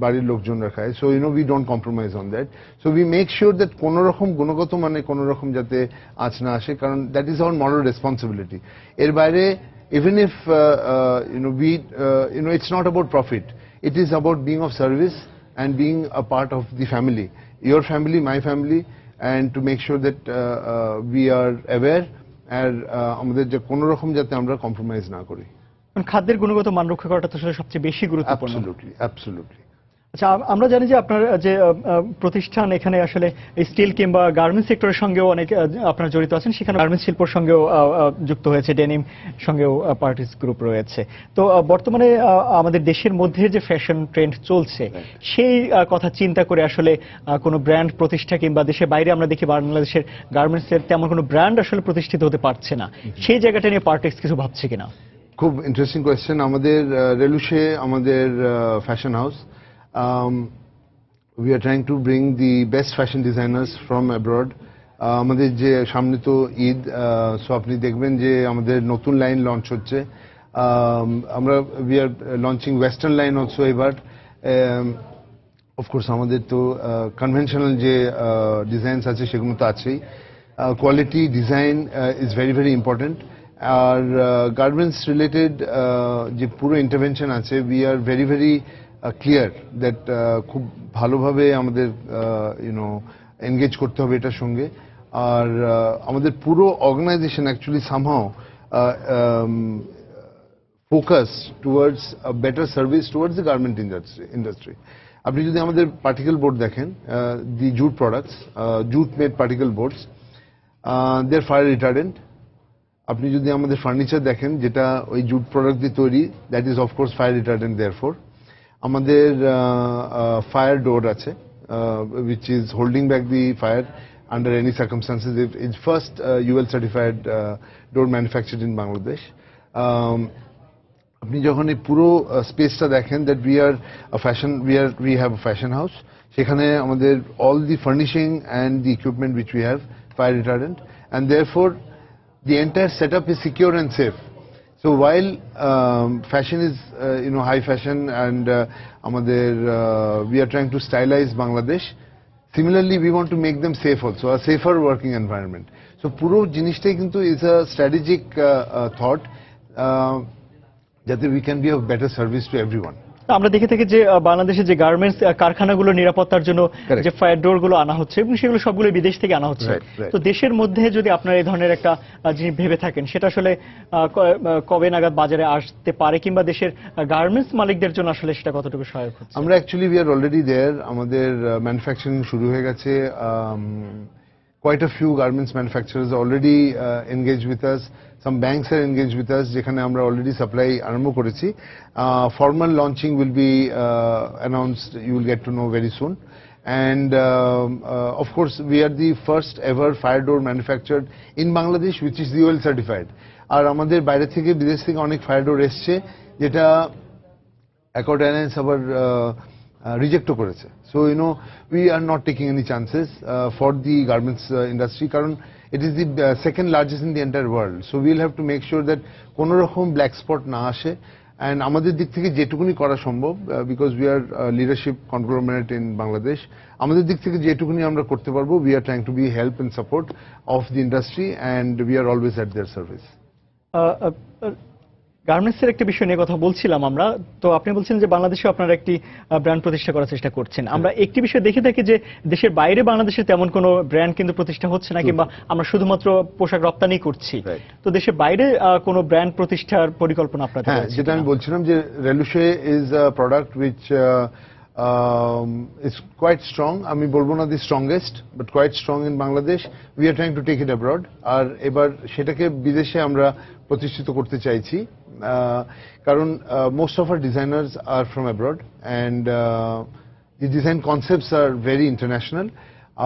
বাড়ির লোকজনরা খায়। So we don't compromise on that. So we make sure that কোনো রকম গুণগত মানে কোনো রকম যাতে আঁচ না আসে, কারণ that is our moral responsibility. এর বাইরে even if it's not about profit, it is about being of service and being a part of the family, your family, my family, and to make sure that we are aware আর আমাদের যে কোনো রকম যাতে আমরা compromise না করি। খাদ্যের গুণগত মান রক্ষা করাটা তো সবচেয়ে বেশি গুরুত্বপূর্ণ। অ্যাবসলিউটলি। আচ্ছা, আমরা জানি যে আপনার যে প্রতিষ্ঠান এখানে আসলে স্টিল কিংবা গার্মেন্টস সেক্টরের সঙ্গেও অনেক আপনারা জড়িত আছেন, সেখানে গার্মেন্টস শিল্পের সঙ্গেও যুক্ত হয়েছে, ডেনিম সঙ্গেও পার্টিস গ্রুপ রয়েছে। তো বর্তমানে আমাদের দেশের মধ্যে যে ফ্যাশন ট্রেন্ড চলছে, সেই কথা চিন্তা করে আসলে কোনো ব্র্যান্ড প্রতিষ্ঠা কিংবা দেশের বাইরে আমরা দেখি বাংলাদেশের গার্মেন্টসের তেমন কোনো ব্র্যান্ড আসলে প্রতিষ্ঠিত হতে পারছে না, সেই জায়গাটা নিয়ে পার্টেক্স কিছু ভাবছে কিনা? খুব ইন্টারেস্টিং কোয়েশ্চেন। আমাদের রেলুশে আমাদের fashion house, we are trying to bring the best fashion designers from abroad. আমাদের যে সামনে তো ঈদ, সো আপনি দেখবেন যে আমাদের নতুন লাইন লঞ্চ হচ্ছে। আমরা we are launching western line also এবার। অফকোর্স আমাদের তো কনভেনশনাল যে ডিজাইনস আছে সেগুলো তো আছেই। Quality design is very very important. আর গার্মেন্টস রিলেটেড যে পুরো ইন্টারভেনশন আছে, we are very very clear that খুব ভালোভাবে আমাদের এনগেজ করতে হবে এটার সঙ্গে। আর আমাদের পুরো organisation actually somehow focus towards better service towards the garment industry. আপনি যদি আমাদের পার্টিকেল বোর্ড দেখেন, the jute products, jute made particle boards, they are fire retardant. আপনি যদি আমাদের ফার্নিচার দেখেন যেটা ওই জুট প্রোডাক্ট দিয়ে তৈরি, that is of course fire retardant therefore. আমাদের ফায়ার ডোর আছে, which is holding back the fire under any circumstances. It's first UL certified door manufactured in Bangladesh. আপনি যখন এই পুরো স্পেসটা দেখেন, that we have a fashion house, সেখানে আমাদের all the furnishing and the equipment which we have fire retardant, and therefore the entire setup is secure and safe. So while fashion is high fashion and we are trying to stylize Bangladesh, similarly we want to make them safe also, a safer working environment. So puro jinishtai kintu is a strategic thought that we can be of better service to everyone. আমরা দেখে থাকি যে বাংলাদেশে যে garments কারখানাগুলো নিরাপত্তার জন্য যে ফায়ার ডোর গুলো আনা হচ্ছে এবং সেগুলো সবগুলো বিদেশ থেকে আনা হচ্ছে। তো দেশের মধ্যে যদি আপনারা এই ধরনের একটা জিনিস ভেবে থাকেন, সেটা আসলে কবে নাগাদ বাজারে আসতে পারে, কিংবা দেশের গার্মেন্টস মালিকদের জন্য আসলে সেটা কতটুকু সহায়ক হচ্ছে? আমরা অ্যাকচুয়ালি উই আর অলরেডি দেয়ার, আমাদের ম্যানুফ্যাকচারিং শুরু হয়ে গেছে। Quite a few garments manufacturers are already engaged with us. Some banks are engaged with us, যেখানে আমরা already supply আরম্ভ করেছি। Formal launching will be announced, you will get to know very soon. And of course, we are the first ever fire door manufactured in Bangladesh, which is UL certified. আর আমাদের বাইরে থেকে, বিদেশ থেকে অনেক fire ডোর এসছে, যেটা অ্যাকর্ড এয়ারলাইন্স আবার রিজেক্টও করেছে। So we are not taking any chances for the garments industry, কারণ it is the second largest in the entire world. So we'll have to make sure that কোনো রকম ব্ল্যাক স্পট না আসে, and আমাদের দিক থেকে যেটুকুনি করা সম্ভব, because we are leadership conglomerate in Bangladesh, আমাদের দিক থেকে যেটুকুনি আমরা করতে পারবো, we are trying to be help and support of the industry, and we are always at their service. গার্মেন্টসের একটা বিষয় নিয়ে কথা বলছিলাম আমরা, তো আপনি বলছেন যে বাংলাদেশে আপনারা একটি ব্র্যান্ড প্রতিষ্ঠা করার চেষ্টা করছেন। আমরা একটি বিষয় দেখে থাকি যে দেশের বাইরে বাংলাদেশে তেমন কোনো ব্র্যান্ড কিন্তু প্রতিষ্ঠা হচ্ছে না, কিংবা আমরা শুধুমাত্র পোশাক রপ্তানি করছি। তো দেশের বাইরে কোনো ব্র্যান্ড প্রতিষ্ঠার পরিকল্পনা আপনাদের আছে? যেটা আমি বলছিলাম যে রেলুশে is a product which is quite strong. আমি বলবো না the strongest, but quite strong in Bangladesh. We are trying to take it abroad. আর এবার সেটাকে বিদেশে আমরা প্রতিষ্ঠিত করতে চাইছি, কারণ most of our designers are from abroad, and the design concepts are very international.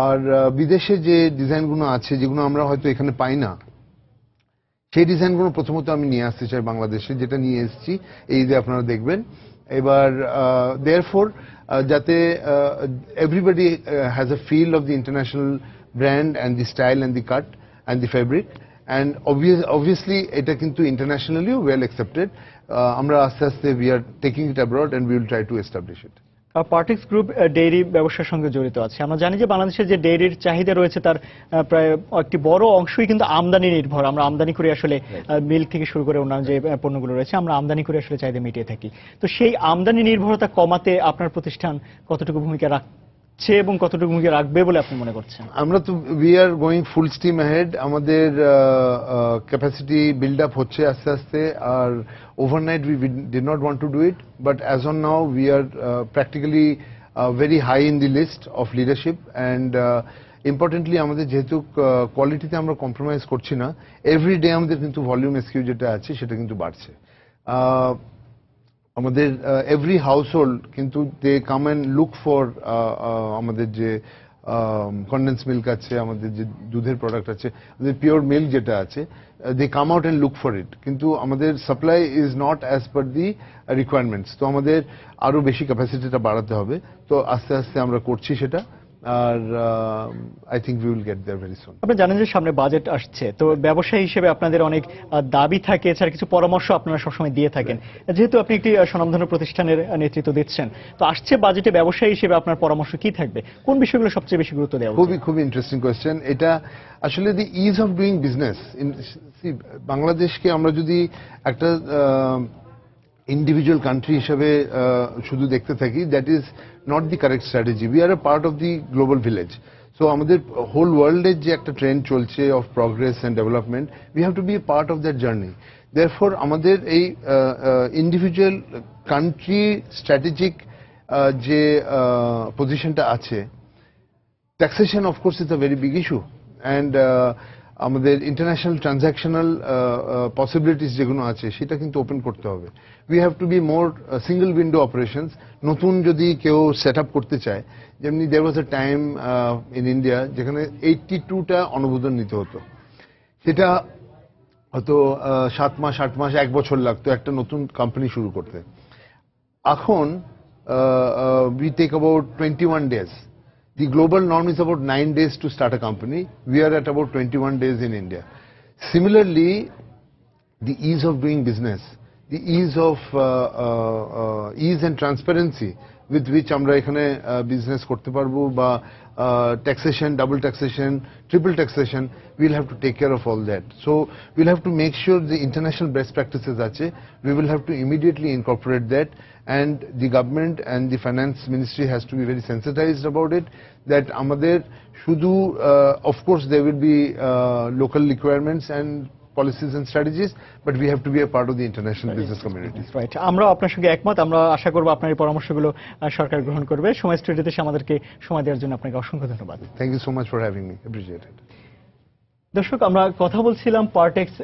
আর বিদেশে যে ডিজাইনগুলো আছে, যেগুলো আমরা হয়তো এখানে পাই না, সেই ডিজাইনগুলো প্রথমত আমি নিয়ে আসতে চাই বাংলাদেশে, যেটা নিয়ে এসেছি এই যে আপনারা দেখবেন। এবার therefore যাতে everybody has a feel of the international brand and the style and the cut and the fabric, and obviously এটা কিন্তু internationally well accepted. আমরা আস্তে আস্তে we are taking it abroad and we will try to establish it. Partex group dairy ব্যবসার সঙ্গে জড়িত আছে। আমরা জানি যে বাংলাদেশের যে ডেইরির চাহিদা রয়েছে তার প্রায় একটি বড় অংশই কিন্তু আমদানি নির্ভর। আমরা আমদানি করে আসলে মিল্ক থেকে শুরু করে অন্যান্য যে পণ্যগুলো রয়েছে আমরা আমদানি করে আসলে চাহিদা মিটিয়ে থাকি। তো সেই আমদানি নির্ভরতা কমাতে আপনার প্রতিষ্ঠান কতটুকু ভূমিকা রাখছে এবং কতটুকু ভূমিকা রাখবে বলে আপনি মনে করছেন? আমরা তো we are going full steam ahead. আমাদের ক্যাপাসিটি বিল্ড আপ হচ্ছে আস্তে আস্তে, আর overnight we did not want to do it, but as on now we are practically very high in the list of leadership, and importantly আমাদের যেহেতু কোয়ালিটিতে আমরা compromise করছি না, এভরি ডে আমাদের কিন্তু ভলিউম এসকিউ যেটা আছে সেটা কিন্তু বাড়ছে। আমাদের এভরি হাউসহোল্ড কিন্তু দে কাম অ্যান্ড লুক ফর আমাদের যে কন্ডেন্স মিল্ক আছে, আমাদের যে দুধের প্রোডাক্ট আছে, আমাদের পিওর মিল্ক যেটা আছে, they come out and look for it, কিন্তু আমাদের supply is not as per the requirements. তো আমাদের আরো বেশি ক্যাপাসিটিটা বাড়াতে হবে, তো আস্তে আস্তে আমরা করছি সেটা, আর I think we will get there very soon. আপনি জানেন যে সামনে বাজেট আসছে, তো ব্যবসায়ী হিসেবে আপনাদের অনেক দাবি থাকে, এছাড়া কিছু পরামর্শ আপনারা সবসময় দিয়ে থাকেন। যেহেতু আপনি একটি স্বনামধন্য প্রতিষ্ঠানের নেতৃত্ব দিচ্ছেন, তো আসছে বাজেটে ব্যবসায়ী হিসেবে আপনার পরামর্শ কি থাকবে? কোন বিষয়গুলো সবচেয়ে বেশি গুরুত্ব দেওয়া? খুবই ইন্টারেস্টিং কোয়েশ্চেন এটা। আসলে দি ইজ অফ ডুইং বিজনেস, বাংলাদেশকে আমরা যদি একটা ইন্ডিভিজুয়াল কান্ট্রি হিসেবে শুধু দেখতে থাকি, that is not the correct strategy. We are a part of the global village. So আমাদের হোল ওয়ার্ল্ডের যে একটা ট্রেন্ড চলছে of progress and development, we have to be a part of that journey. Therefore আমাদের এই individual country strategic যে পজিশনটা আছে, taxation of course is a very big issue, and আমাদের ইন্টারন্যাশনাল ট্রানজ্যাকশনাল পসিবিলিটিস যেগুলো আছে সেটা কিন্তু ওপেন করতে হবে। We have to be more single window operations. নতুন যদি কেউ সেট আপ করতে চায়, যেমনি দেয়ার ওয়াজ আ টাইম ইন ইন্ডিয়া যেখানে 82টা অনুমোদন নিতে হতো, সেটা হয়তো 7 মাস 8 মাস 1 বছর লাগতো একটা নতুন কোম্পানি শুরু করতে। এখন we take about 21 days. The global norm is about 9 days to start a company. We are at about 21 days in India. Similarly, the ease of doing business, the ease of ease and transparency with which আমরা এখানে business করতে পারবো, বা taxation, double taxation, triple taxation, we'll have to take care of all that. So we'll have to make sure the international best practices আছে, we will have to immediately incorporate that, and the government and the finance ministry has to be very sensitized about it, that আমাদের শুধু of course there will be local requirements and policies and strategies, but we have to be a part of the international business community. Right, আমরা আপনার সঙ্গে একমত। আমরা আশা করব আপনার এই পরামর্শগুলো সরকার গ্রহণ করবে। সময় স্টুডিওতে এসে আমাদেরকে সময় দেওয়ার জন্য আপনাকে অসংখ্য ধন্যবাদ। Thank you so much for having me. Appreciate it. দর্শক, আমরা কথা বলছিলাম পার্টেক্স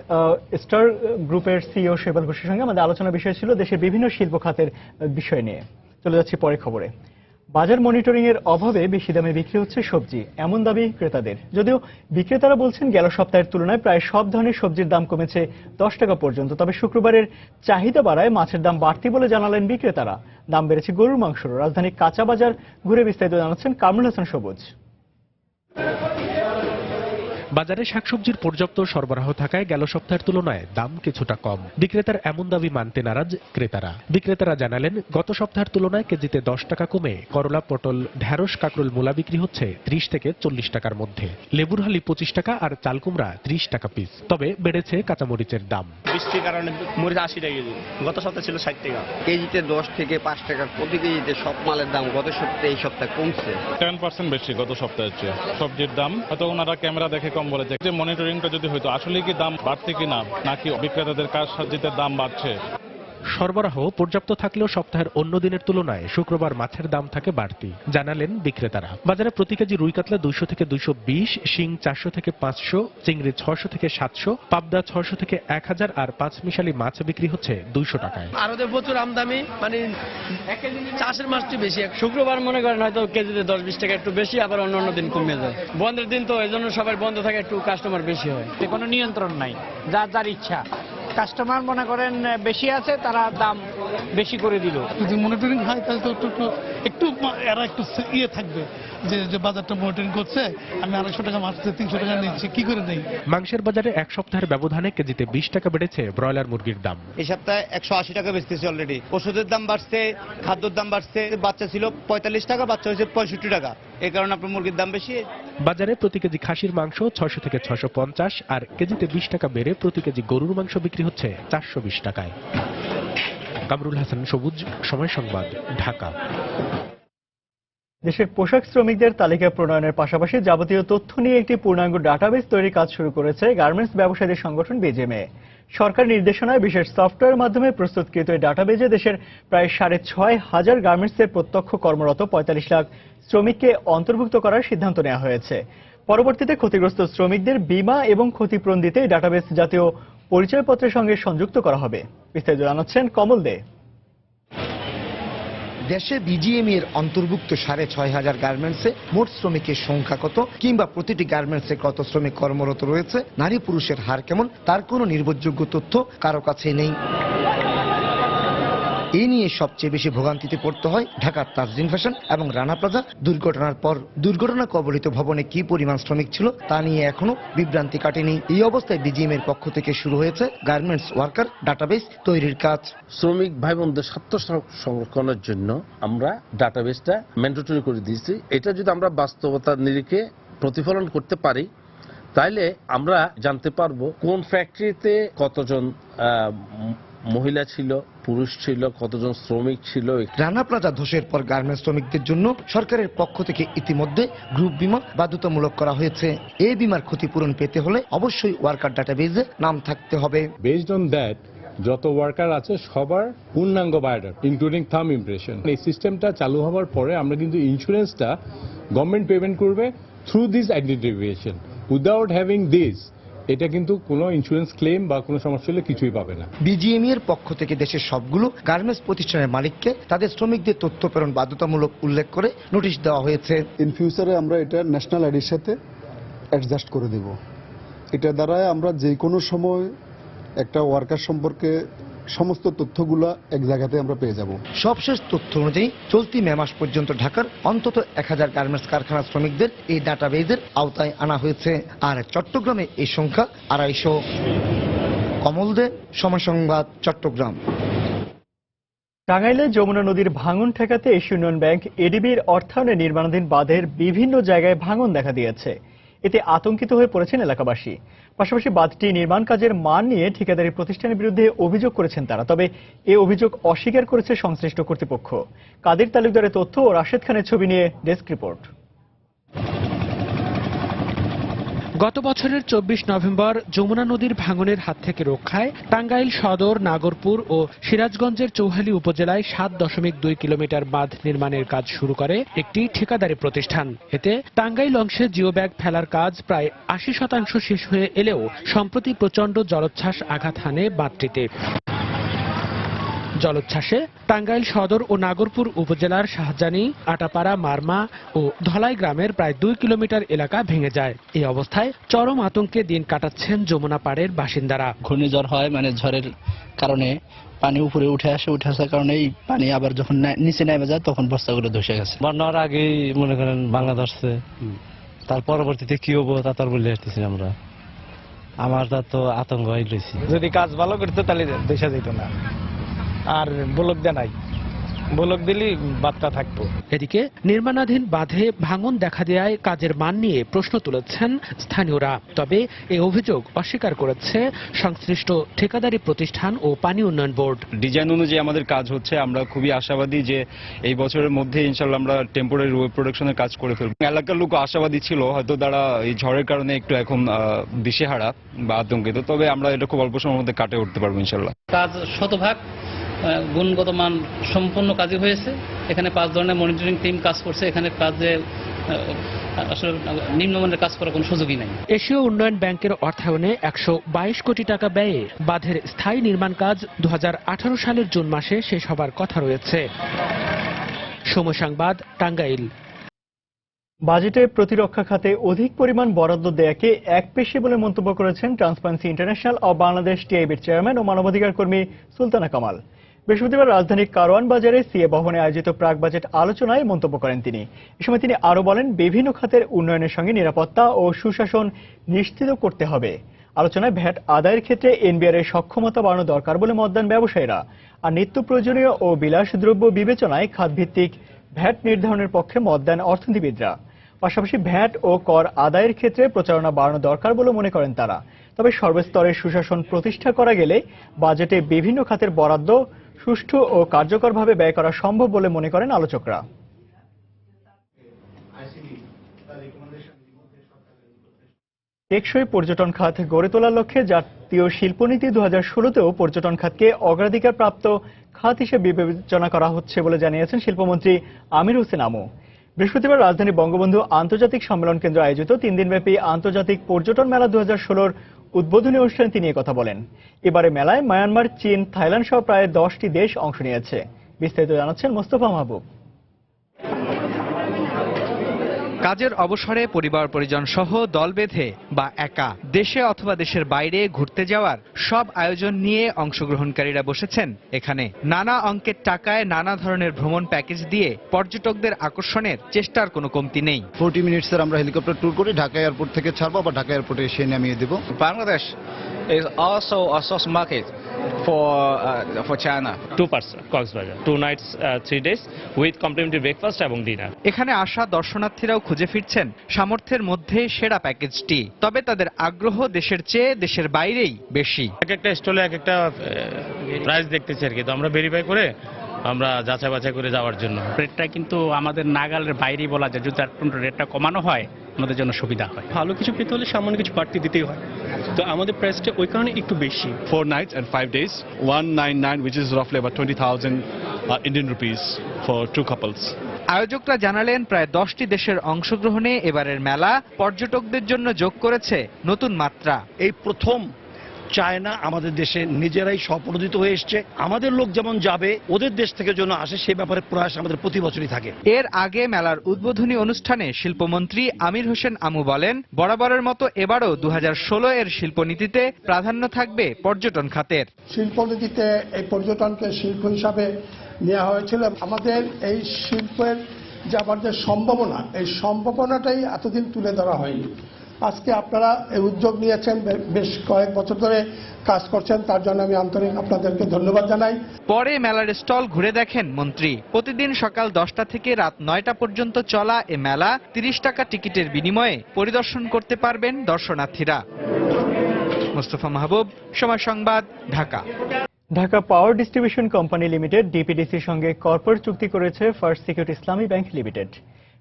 স্টার গ্রুপের সিইও শৈবাল ঘোষের সঙ্গে। আমাদের আলোচনার বিষয় ছিল দেশের বিভিন্ন শিল্প খাতের বিষয় নিয়ে। চলে যাচ্ছি পরের খবরে। বাজার মনিটরিং এর অভাবে বেশি দামে বিক্রি হচ্ছে সবজি, এমন দাবি ক্রেতাদের। যদিও বিক্রেতারা বলছেন গেল সপ্তাহের তুলনায় প্রায় সব ধরনের সবজির দাম কমেছে 10 টাকা পর্যন্ত। তবে শুক্রবারের চাহিদা বাড়ায় মাছের দাম বাড়তি বলে জানালেন বিক্রেতারা। দাম বেড়েছে গরুর মাংসেরও। রাজধানীর কাঁচা বাজার ঘুরে বিস্তারিত জানাচ্ছেন কামরুল হাসান সবুজ। বাজারে শাকসবজির পর্যাপ্ত সরবরাহ থাকায় গেল সপ্তাহের তুলনায় দাম কিছুটা কম। বিক্রেতার এমন দাবি মানতে নারাজ ক্রেতারা। বিক্রেতারা জানালেন গত সপ্তাহের তুলনায় কেজিতে 10 টাকা কমে করলা, পটল, ঢেঁড়স, কাঁকরোল, মূলা বিক্রি হচ্ছে 30 থেকে 40 টাকার মধ্যে। লেবুর হালি 25 টাকা আর চাল কুমড়া 30 টাকা পিস। তবে বেড়েছে কাঁচামরিচের দাম। বৃষ্টির কারণে মরিচ 80 টাকা কেজি, গত সপ্তাহে ছিল 60 টাকা কেজিতে। 10 থেকে 5 টাকা প্রতি কেজিতে সব মালের দাম গত সপ্তাহে এই সপ্তাহে কমছে 10% বেশি গত সপ্তাহের চেয়ে। সবজির দাম হয়তো ওনারা ক্যামেরা দেখে কম বলেছে, যে মনিটরিংটা যদি হয়তো আসলে কি দাম বাড়ছে কিনা, নাকি বিক্রেতাদের কাজ সাজিতে দাম বাড়ছে। সরবরাহ পর্যাপ্ত থাকলেও সপ্তাহের অন্য দিনের তুলনায় শুক্রবার মাছের দাম থাকে বাড়তি, জানালেন বিক্রেতারা। বাজারে প্রতি কেজি রুই কাতলা 200 থেকে 220, শিং 400 থেকে 500, চিংড়ি 600 থেকে 700, পাবদা 600 থেকে 1000 আর 5 মিশালি মাছ বিক্রি হচ্ছে 200 টাকায়। আরতে প্রচুর আমদামি, মানে চাষের মাছটি বেশি। শুক্রবার মনে করেন হয়তো কেজিতে 10-20 টাকা একটু বেশি, আবার অন্য দিন কমে যায়। বন্ধের দিন তো এই জন্য সবাই বন্ধ থাকে, একটু কাস্টমার বেশি হয়। কোনো নিয়ন্ত্রণ নাই, যার ইচ্ছা। কাস্টমার মনে করেন বেশি আছে, তারা দাম বেশি করে দিল। যদি মনিটরিং হয় তাহলে তো একটু এরা একটু ইয়ে থাকবে, যে বাজারটা মনিটরিং করছে, আমি 250 টাকা মাছ 300 টাকা নিচ্ছি, কি করে নেই। মাংসের বাজারে এক সপ্তাহের ব্যবধানে কেজিতে 20 টাকা বেড়েছে ব্রয়লার মুরগির দাম। এই সপ্তাহে 180 টাকা বেচতেছে অলরেডি। ওষুধের দাম বাড়ছে, খাদ্যের দাম বাড়ছে। বাচ্চা ছিল 45 টাকা, বাচ্চা হয়েছে 65 টাকা। এই কারণে আপনার মুরগির দাম বেশি। বাজারে প্রতি কেজি খাসির মাংস 600 থেকে 650 আর কেজিতে 20 টাকা বেড়ে প্রতি কেজি গরুর মাংস বিক্রি হচ্ছে 420 টাকায়। কামরুল হাসান সবুজ, সময় সংবাদ, ঢাকা। দেশের পোশাক শ্রমিকদের তালিকা প্রণয়নের পাশাপাশি যাবতীয় তথ্য নিয়ে একটি পূর্ণাঙ্গ ডাটাবেস তৈরির কাজ শুরু করেছে গার্মেন্টস ব্যবসায়ীদের সংগঠন বিজেএমএ। সরকার নির্দেশনায় বিশেষ সফটওয়্যার মাধ্যমে প্রস্তুতকৃত এই ডাটাবেজে দেশের প্রায় 6,500 গার্মেন্টসের প্রত্যক্ষ কর্মরত 45 লাখ শ্রমিককে অন্তর্ভুক্ত করার সিদ্ধান্ত নেওয়া হয়েছে। পরবর্তীতে ক্ষতিগ্রস্ত শ্রমিকদের বীমা এবং ক্ষতিপূরণ দিতে এই ডাটাবেস জাতীয় পরিচয়পত্রের সঙ্গে সংযুক্ত করা হবে। বিস্তারিত জানাচ্ছেন কমল দে। দেশে বিজিএমইএর অন্তর্ভুক্ত 6,500 গার্মেন্টসে মোট শ্রমিকের সংখ্যা কত, কিংবা প্রতিটি গার্মেন্টসে কত শ্রমিক কর্মরত রয়েছে, নারী পুরুষের হার কেমন, তার কোনো নির্ভরযোগ্য তথ্য কারো কাছে নেই। এই নিয়ে সবচেয়ে বেশি ভোগান্তিতে পড়তে হয় ঢাকার তাজরিন ফ্যাশন এবং রানা প্লাজা। দুর্ঘটনার পর দুর্ঘটনা কবলিত ভবনে কি পরিমাণ শ্রমিক ছিল তা নিয়ে এখনো বিভ্রান্তি কাটেনি। এই অবস্থায় বিজিএমএর পক্ষ থেকে শুরু হয়েছে গার্মেন্টস ওয়ার্কার ডাটাবেস তৈরির কাজ। শ্রমিক ভাই বোনদের স্বার্থ সংরক্ষণের জন্য আমরা ডাটাবেসটা ম্যান্ডেটরি করে দিয়েছি। এটা যদি আমরা বাস্তবতার নিরিখে প্রতিফলন করতে পারি, তাইলে আমরা জানতে পারবো কোন ফ্যাক্টরিতে কতজন মহিলা ছিল, পুরুষ ছিল, কতজন শ্রমিক ছিল। রানা প্লাজা ধসের পর গার্মেন্টস শ্রমিকদের জন্য সরকারের পক্ষ থেকে ইতিমধ্যে গ্রুপ বীমা বাধ্যতামূলক করা হয়েছে। এই বীমার ক্ষতিপূরণ পেতে হলে অবশ্যই ওয়ার্কার ডাটাবেজে নাম থাকতে হবে। বেসড অন দ্যাট যত ওয়ার্কার আছে সবার পূর্ণাঙ্গ বায়োডাটা ইনক্লুডিং থাম্ব ইমপ্রেশন। এই সিস্টেমটা চালু হওয়ার পরে আমরা কিন্তু ইন্স্যুরেন্সটা গভর্নমেন্ট পেমেন্ট করবে through this identification. Without having this এটা কিন্তু কোনো ইন্স্যুরেন্স ক্লেম বা কোনো সমস্যা হলে কিছুই পাবে না। বিজিএমই এর পক্ষ থেকে দেশের সবগুলো গার্মেন্টস প্রতিষ্ঠানের মালিককে তাদের শ্রমিকদের তথ্য প্রেরণ বাধ্যতামূলক উল্লেখ করে নোটিশ দেওয়া হয়েছে। ইন ফিউচারে আমরা এটা ন্যাশনাল আইডির সাথে অ্যাডজাস্ট করে দেব। এটা দ্বারা আমরা যে কোনো সময় একটা ওয়ার্কার সম্পর্কে সমস্ত তথ্যগুলো এক জায়গাতে আমরা পেয়ে যাব। সবশেষ তথ্য অনুযায়ী চলতি মে মাস পর্যন্ত ঢাকার অন্তত 1000 গার্মেন্টস কারখানার শ্রমিকদের এই ডাটাবেজের আওতায় আনা হয়েছে। আর চট্টগ্রামে এই সংখ্যা 250। কমল দে, সময় সংবাদ, চট্টগ্রাম। টাঙ্গাইলে যমুনা নদীর ভাঙন ঠেকাতে এশিয়া উন্নয়ন ব্যাংক এডিবির অর্থায়নে নির্মাণাধীন বাঁধের বিভিন্ন জায়গায় ভাঙন দেখা দিয়েছে। এতে আতঙ্কিত হয়ে পড়েছেন এলাকাবাসী। পাশাপাশি বাঁধটি নির্মাণ কাজের মান নিয়ে ঠিকাদারি প্রতিষ্ঠানের বিরুদ্ধে অভিযোগ করেছেন তারা। তবে এ অভিযোগ অস্বীকার করেছে সংশ্লিষ্ট কর্তৃপক্ষ। কাদের তালুকদারের তথ্য ও রাশেদ খানের ছবি নিয়ে ডেস্ক রিপোর্ট। গত বছরের 24 নভেম্বর যমুনা নদীর ভাঙনের হাত থেকে রক্ষায় টাঙ্গাইল সদর, নাগরপুর ও সিরাজগঞ্জের চৌহালি উপজেলায় 7.2 কিলোমিটার বাঁধ নির্মাণের কাজ শুরু করে একটি ঠিকাদারি প্রতিষ্ঠান। এতে টাঙ্গাইল অংশে জিও ব্যাগ ফেলার কাজ প্রায় 80% শেষ হয়ে এলেও সম্প্রতি প্রচণ্ড জলোচ্ছ্বাস আঘাত হানে বাঁধটিতে। জলোচ্ছ্বাসে টাঙ্গাইল সদর ও নাগরপুর উপজেলার শাহজানি, আটাপাড়া, মারমা ও ধলাই গ্রামের প্রায় 2 কিলোমিটার এলাকা ভেঙে যায়। এই অবস্থায় চরম আতঙ্কে দিন কাটাচ্ছেন যমুনা পাড়ের বাসিন্দারা। ঘূর্ণিঝড় হয়, ঝড়ের কারণে পানি উপরে উঠে আসার কারণে এই পানি আবার যখন নিচে নেমে যায় তখন বস্তাগুলো ধসে গেছে। বন্যার আগেই মনে করেন বাংলা ধরছে, তার পরবর্তীতে কি হবো তা তার বলে আসতেছি আমরা। আমার তো আতঙ্ক হয়ে রয়েছে। যদি কাজ ভালো করতো তাহলে দেশা যেত না। আর ব্লক দেয় নাই, ব্লক দিলেই বার্তা থাকতো। এদিকে নির্মাণাধীন বাঁধে ভাঙন দেখা দেওয়ায় কাজের মান নিয়ে প্রশ্ন তুলেছেন স্থানীয়রা। তবে এই অভিযোগ অস্বীকার করেছে সংশ্লিষ্ট ঠিকাদারি প্রতিষ্ঠান ও পানি উন্নয়ন বোর্ড। ডিজাইন অনুযায়ী আমাদের কাজ হচ্ছে, আমরা খুবই আশাবাদী যে এই বছরের মধ্যে ইনশাল্লাহ আমরা টেম্পোরারি ওয়েব প্রোডাকশনের কাজ করে ফেলব। এলাকার লোক আশাবাদী ছিল, হয়তো তারা এই ঝড়ের কারণে একটু এখন দিশেহারা বা আতঙ্কিত, তবে আমরা এটা খুব অল্প সময়ের মধ্যে কাটে উঠতে পারবো ইনশাল্লাহ। কাজ শতভাগ গুণগত মান সম্পূর্ণ কাজই হয়েছে। এখানে 5 ধরনের মনিটরিং টিম কাজ করছে। এখানে কাজে আসলে নিম্নমানের কাজ করার কোনো সুযোগই নাই। এশীয় উন্নয়ন ব্যাংকের অর্থায়নে 122 কোটি টাকা ব্যয়ে বাঁধের স্থায়ী নির্মাণ কাজ 2018 সালের জুন মাসে শেষ হবার কথা রয়েছে। সময় সংবাদ, টাঙ্গাইল। বাজেটে প্রতিরক্ষা খাতে অধিক পরিমাণ বরাদ্দ দেয়াকে একপেশে বলে মন্তব্য করেছেন ট্রান্সপারেন্সি ইন্টারন্যাশনাল ও বাংলাদেশ টিআইবির চেয়ারম্যান ও মানবাধিকার কর্মী সুলতানা কামাল। বৃহস্পতিবার রাজধানীর কারওয়ান বাজারে সিএ ভবনে আয়োজিত প্রাক বাজেট আলোচনায় মন্তব্য করেন তিনি। এ সময় তিনি আরও বলেন, বিভিন্ন খাতের উন্নয়নের সঙ্গে নিরাপত্তা ও সুশাসন নিশ্চিত করতে হবে। আলোচনায় ভ্যাট আদায়ের ক্ষেত্রে এনবিআর এর সক্ষমতা বাড়ানো দরকার বলে মত দেন ব্যবসায়ীরা। আর নিত্য প্রয়োজনীয় ও বিলাসদ্রব্য বিবেচনায় খাতভিত্তিক ভ্যাট নির্ধারণের পক্ষে মত দেন অর্থনীতিবিদরা। পাশাপাশি ভ্যাট ও কর আদায়ের ক্ষেত্রে প্রচারণা বাড়ানো দরকার বলে মনে করেন তারা। তবে সর্বস্তরের সুশাসন প্রতিষ্ঠা করা গেলে বাজেটে বিভিন্ন খাতের বরাদ্দ সুষ্ঠু ও কার্যকরভাবে ব্যয় করা সম্ভব বলে মনে করেন আলোচকরা। টেকসই পর্যটন খাত গড়ে তোলার লক্ষ্যে জাতীয় শিল্পনীতি 2016তেও পর্যটন খাতকে অগ্রাধিকারপ্রাপ্ত খাত হিসেবে বিবেচনা করা হচ্ছে বলে জানিয়েছেন শিল্পমন্ত্রী আমির হোসেন আমু। বৃহস্পতিবার রাজধানী বঙ্গবন্ধু আন্তর্জাতিক সম্মেলন কেন্দ্র আয়োজিত 3 দিনব্যাপী আন্তর্জাতিক পর্যটন মেলা 2016 উদ্বোধনী অনুষ্ঠানে তিনি কথা বলেন। এবারে মেলায় মায়ানমার, চীন, থাইল্যান্ড সহ প্রায় 10টি দেশ অংশ নিয়েছে। বিস্তারিত জানাচ্ছেন মোস্তফা মাহবুব। কাজের অবসরে পরিবার পরিজন সহ দল বেঁধে বা একা দেশে অথবা দেশের বাইরে ঘুরতে যাওয়ার সব আয়োজন নিয়ে অংশগ্রহণকারীরা বসেছেন এখানে। নানা অঙ্কের টাকায় নানা ধরনের ভ্রমণ প্যাকেজ দিয়ে পর্যটকদের আকর্ষণের চেষ্টার কোনো কমতি নেই। 40 মিনিটসের আমরা হেলিকপ্টার ট্যুর করি, ঢাকা এয়ারপোর্ট থেকে ছাড়বো বা ঢাকা এয়ারপোর্টে এসে নামিয়ে দেব। Bangladesh is also a source market for China. 2% Coxbazaar, 2 nights, 3 days with complimentary breakfast এবং ডিনার। এখানে আসা দর্শনার্থীরাও খুঁজে ফিরছেন সামর্থ্যের মধ্যে সেরা প্যাকেজটি। তবে তাদের আগ্রহ দেশের চেয়ে দেশের বাইরেই বেশি। এক একটা স্টলে এক একটা প্রাইস দেখতেছি আর কি, তো আমরা ভেরিফাই করে আমরা যাচাই বাছাই করে যাওয়ার জন্য। রেটটা কিন্তু আমাদের নাগালের বাইরেই বলা যায়, যদি রেটটা কমানো হয় আমাদের জন্য সুবিধা হয়। ভালো কিছু পেতে হলে সামান্য কিছু বাড়তি দিতেই হয়, তো আমাদের প্রাইসটা ওই কারণে একটু বেশি। 4 nights and 5 days, 199, which is roughly about 20,000 Indian rupees for 2 couples. আয়োজকরা জানালেন প্রায় 10টি দেশের অংশগ্রহণে এবারের মেলা পর্যটকদের জন্য যোগ করেছে নতুন মাত্রা। এই প্রথম চায়না আমাদের দেশে নিজেরাই স্বপ্রণোদিত হয়ে এসছে। আমাদের লোক যেমন যাবে ওদের দেশ থেকে যেন আসে সে ব্যাপারে প্রয়াস আমাদের প্রতি বছরই থাকে। এর আগে মেলার উদ্বোধনী অনুষ্ঠানে শিল্পমন্ত্রী আমির হোসেন আমু বলেন, বরাবরের মতো এবারও 2016 এর শিল্পনীতিতে প্রাধান্য থাকবে পর্যটন খাতের। শিল্পনীতিতে এই পর্যটনকে শিল্প হিসাবে নেওয়া হয়েছিল। আমাদের এই শিল্পের যে আমাদের সম্ভাবনা, এই সম্ভাবনাটাই এতদিন তুলে ধরা হয়নি। আজকে আপনারা এই উদ্যোগ নিয়েছেন, বেশ কয়েক বছর ধরে কাজ করছেন, তার জন্য আমি আন্তরিক আপনাদেরকে ধন্যবাদ জানাই। পরে মেলার স্টল ঘুরে দেখেন মন্ত্রী। প্রতিদিন সকাল 10টা থেকে রাত 9টা পর্যন্ত চলা এ মেলা 30 টাকা টিকিটের বিনিময়ে পরিদর্শন করতে পারবেন দর্শনার্থীরা। মোস্তফা মাহবুব, সময় সংবাদ, Dhaka. Dhaka power distribution company limited ডিপিডিসির সঙ্গে কর্পোরেট চুক্তি করেছে ফার্স্ট সিকিউরিটি ইসলামী ব্যাংক লিমিটেড।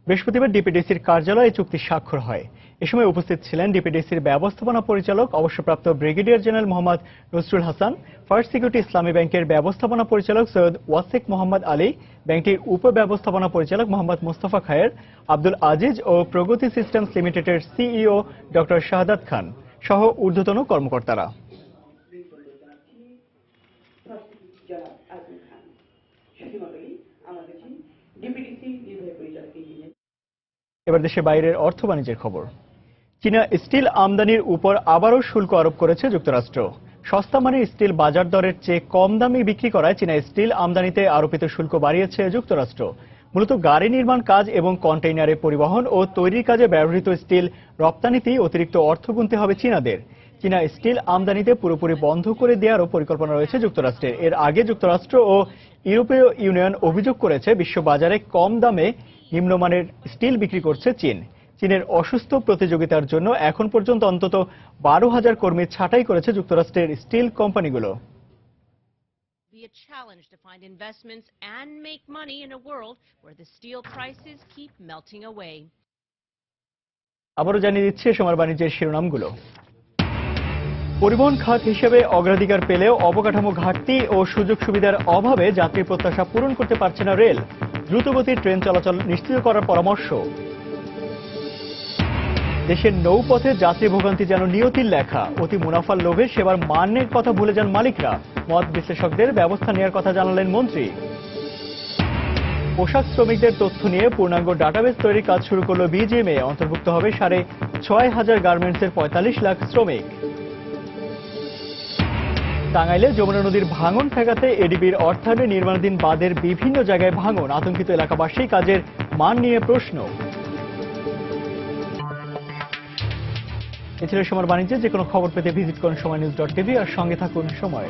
বৃহস্পতিবার ডিপিডিসির কার্যালয়ে চুক্তি স্বাক্ষর হয়। এ সময় উপস্থিত ছিলেন ডিপিডিসির ব্যবস্থাপনা পরিচালক অবসরপ্রাপ্ত brigadier general Mohammad Nasrul Hasan, first security ইসলামী ব্যাংকের ব্যবস্থাপনা পরিচালক সৈয়দ ওয়াসিক মোহাম্মদ আলী, ব্যাংকটির উপব্যবস্থাপনা পরিচালক মোহাম্মদ মোস্তফা খায়ের, আব্দুল আজিজ ও প্রগতি সিস্টেমস লিমিটেডের সিইও ডক্টর শাহাদাত খান সহ ঊর্ধ্বতন কর্মকর্তারা। এবার দেশে বাইরের অর্থ বাণিজ্যের খবর। চীনা স্টিল আমদানির উপর আবারও শুল্ক আরোপ করেছে যুক্তরাষ্ট্র। সস্তা মানের স্টিল বাজার দরের চেয়ে কম দামে বিক্রি করায় চীনা স্টিল আমদানিতে আরোপিত শুল্ক বাড়িয়েছে যুক্তরাষ্ট্র। মূলত গাড়ি নির্মাণ কাজ এবং কন্টেইনারে পরিবহন ও তৈরির কাজে ব্যবহৃত স্টিল রপ্তানিতেই অতিরিক্ত অর্থ গুনতে হবে চীনাদের। চীনা স্টিল আমদানিতে পুরোপুরি বন্ধ করে দেওয়ারও পরিকল্পনা রয়েছে যুক্তরাষ্ট্রের। এর আগে যুক্তরাষ্ট্র ও ইউরোপীয় ইউনিয়ন অভিযোগ করেছে বিশ্ববাজারে কম দামে নিম্নমানের স্টিল বিক্রি করছে চীন। চীনের অসুস্থ প্রতিযোগিতার জন্য এখন পর্যন্ত অন্তত 12,000 কর্মী ছাঁটাই করেছে যুক্তরাষ্ট্রের স্টিল কোম্পানিগুলো। Be a challenge to find investments and make money in a world where the steel prices keep melting away. আবারও জানিয়ে দিচ্ছে সময় বাণিজ্যের শিরোনামগুলো। পরিবহন খাত হিসেবে অগ্রাধিকার পেলেও অবকাঠামো ঘাটতি ও সুযোগ সুবিধার অভাবে যাত্রীর প্রত্যাশা পূরণ করতে পারছে না রেল। দ্রুতগতির ট্রেন চলাচল নিশ্চিত করার পরামর্শ। দেশের নৌপথে যাত্রী ভোগান্তি যেন নিয়তির লেখা। অতি মুনাফার লোভে সেবার মানের কথা ভুলে যান মালিকরা। মত বিশ্লেষকদের ব্যবস্থা নেওয়ার কথা জানালেন মন্ত্রী। পোশাক শ্রমিকদের তথ্য নিয়ে পূর্ণাঙ্গ ডাটাবেস তৈরির কাজ শুরু করল বিজিএমএ। অন্তর্ভুক্ত হবে 6,500 গার্মেন্টসের 45 লাখ শ্রমিক। টাঙ্গাইলে যমুনা নদীর ভাঙন ঠেকাতে এডিবির অর্থায়নে নির্মাণাধীন বাঁধের বিভিন্ন জায়গায় ভাঙন। আতঙ্কিত এলাকাবাসী, কাজের মান নিয়ে প্রশ্ন। এ ছিল সময় বাণিজ্যে। যে কোনো খবর পেতে ভিজিট করুন সময়নিউজ.tv আর সঙ্গে থাকুন সময়।